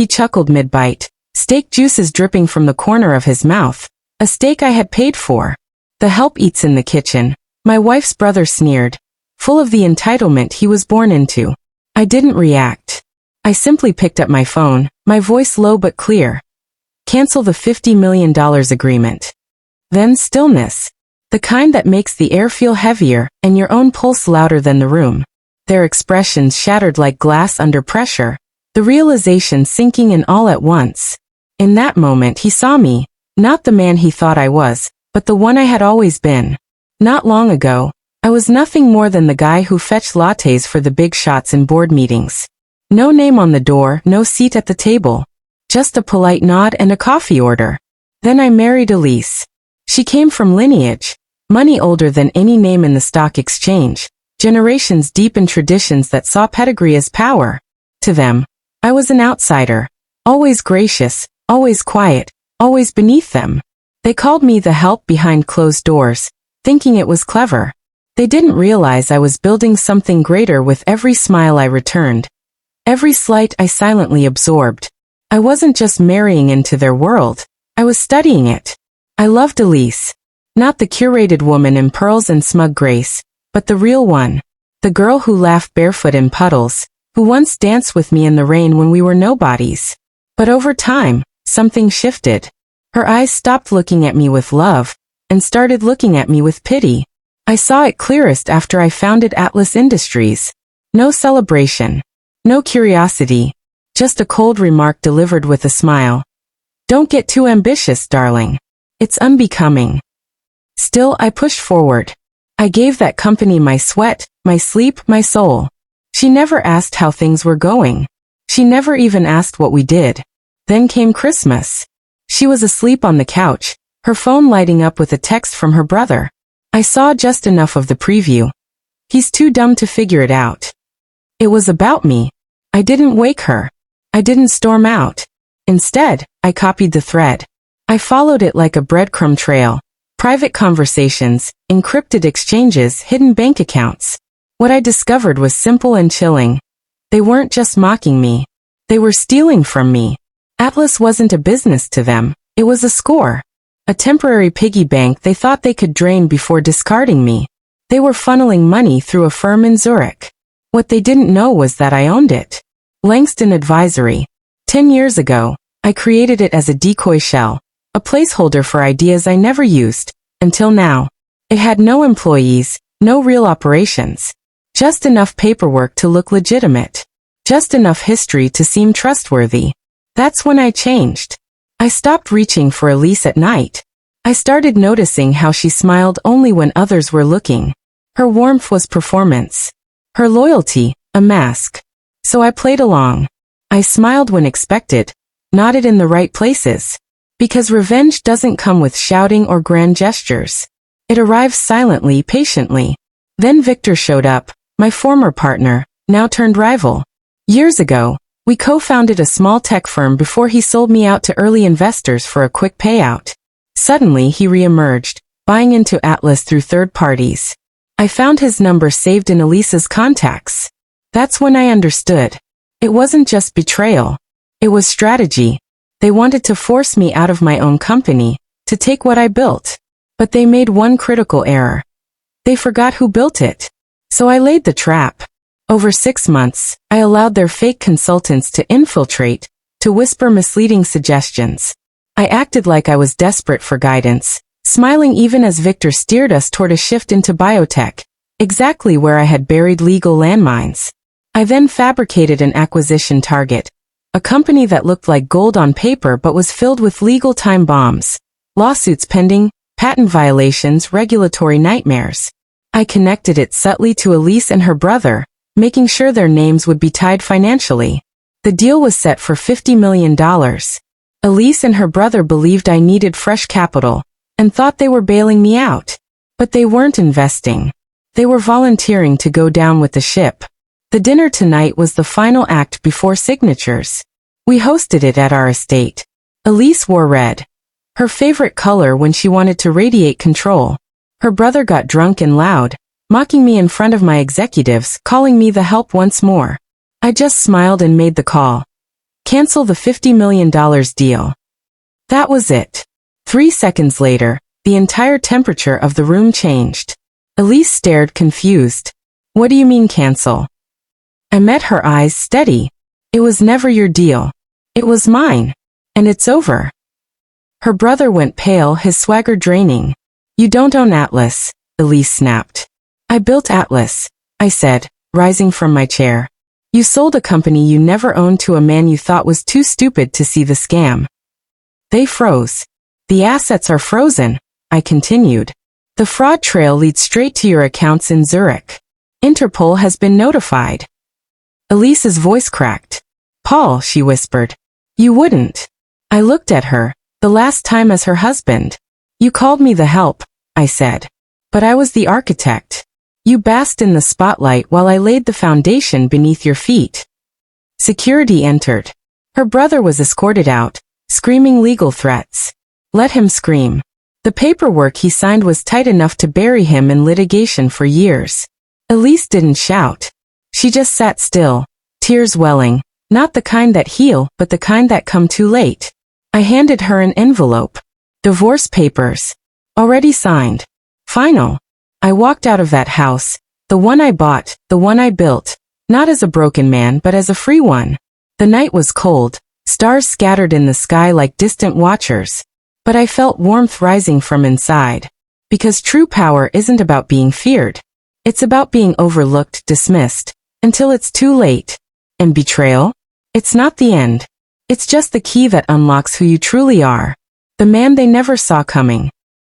He chuckled mid-bite, steak juices dripping from the corner of his mouth. A steak I had paid for. The help eats in the kitchen, my wife's brother sneered, full of the entitlement he was born into. I didn't react. I simply picked up my phone, my voice low but clear. Cancel the $50 million agreement. Then stillness. The kind that makes the air feel heavier and your own pulse louder than the room. Their expressions shattered like glass under pressure, the realization sinking in all at once. In that moment he saw me, not the man he thought I was, but the one I had always been. Not long ago, I was nothing more than the guy who fetched lattes for the big shots in board meetings. No name on the door, no seat at the table. Just a polite nod and a coffee order. Then I married Elise. She came from lineage, money older than any name in the stock exchange, generations deep in traditions that saw pedigree as power. To them, I was an outsider, always gracious, always quiet, always beneath them. They called me the help behind closed doors, thinking it was clever. They didn't realize I was building something greater with every smile I returned. Every slight I silently absorbed. I wasn't just marrying into their world, I was studying it. I loved Elise. Not the curated woman in pearls and smug grace, but the real one. The girl who laughed barefoot in puddles, who once danced with me in the rain when we were nobodies. But over time, something shifted. Her eyes stopped looking at me with love, and started looking at me with pity. I saw it clearest after I founded Atlas Industries. No celebration. No curiosity. Just a cold remark delivered with a smile. Don't get too ambitious, darling. It's unbecoming. Still, I pushed forward. I gave that company my sweat, my sleep, my soul. She never asked how things were going. She never even asked what we did. Then came Christmas. She was asleep on the couch, her phone lighting up with a text from her brother. I saw just enough of the preview. He's too dumb to figure it out. It was about me. I didn't wake her. I didn't storm out. Instead, I copied the thread. I followed it like a breadcrumb trail. Private conversations, encrypted exchanges, hidden bank accounts. What I discovered was simple and chilling. They weren't just mocking me. They were stealing from me. Atlas wasn't a business to them. It was a score. A temporary piggy bank they thought they could drain before discarding me. They were funneling money through a firm in Zurich. What they didn't know was that I owned it. Langston Advisory. 10 years ago, I created it as a decoy shell, a placeholder for ideas I never used, until now. It had no employees, no real operations. Just enough paperwork to look legitimate. Just enough history to seem trustworthy. That's when I changed. I stopped reaching for Elise at night. I started noticing how she smiled only when others were looking. Her warmth was performance. Her loyalty, a mask. So I played along. I smiled when expected, nodded in the right places. Because revenge doesn't come with shouting or grand gestures. It arrives silently, patiently. Then Victor showed up, my former partner, now turned rival. Years ago, we co-founded a small tech firm before he sold me out to early investors for a quick payout. Suddenly he re-emerged, buying into Atlas through third parties. I found his number saved in Elisa's contacts. That's when I understood. It wasn't just betrayal. It was strategy. They wanted to force me out of my own company, to take what I built. But they made one critical error. They forgot who built it. So I laid the trap. Over 6 months, I allowed their fake consultants to infiltrate, to whisper misleading suggestions. I acted like I was desperate for guidance, smiling even as Victor steered us toward a shift into biotech, exactly where I had buried legal landmines. I then fabricated an acquisition target, a company that looked like gold on paper but was filled with legal time bombs, lawsuits pending, patent violations, regulatory nightmares. I connected it subtly to Elise and her brother, making sure their names would be tied financially. The deal was set for $50 million. Elise and her brother believed I needed fresh capital, and thought they were bailing me out. But they weren't investing. They were volunteering to go down with the ship. The dinner tonight was the final act before signatures. We hosted it at our estate. Elise wore red, her favorite color when she wanted to radiate control. Her brother got drunk and loud, mocking me in front of my executives, calling me the help once more. I just smiled and made the call. Cancel the $50 million deal. That was it. 3 seconds later, the entire temperature of the room changed. Elise stared confused. What do you mean cancel? I met her eyes steady. It was never your deal. It was mine. And it's over. Her brother went pale, his swagger draining. You don't own Atlas, Elise snapped. I built Atlas, I said, rising from my chair. You sold a company you never owned to a man you thought was too stupid to see the scam. They froze. The assets are frozen, I continued. The fraud trail leads straight to your accounts in Zurich. Interpol has been notified. Elise's voice cracked. Paul, she whispered. You wouldn't. I looked at her, the last time as her husband. You called me the help, I said. But I was the architect. You basked in the spotlight while I laid the foundation beneath your feet. Security entered. Her brother was escorted out, screaming legal threats. Let him scream. The paperwork he signed was tight enough to bury him in litigation for years. Elise didn't shout. She just sat still, tears welling, not the kind that heal, but the kind that come too late. I handed her an envelope. Divorce papers. Already signed. Final. I walked out of that house, the one I bought, the one I built, not as a broken man but as a free one. The night was cold, stars scattered in the sky like distant watchers. But I felt warmth rising from inside. Because true power isn't about being feared. It's about being overlooked, dismissed, until it's too late. And betrayal? It's not the end. It's just the key that unlocks who you truly are. The man they never saw coming.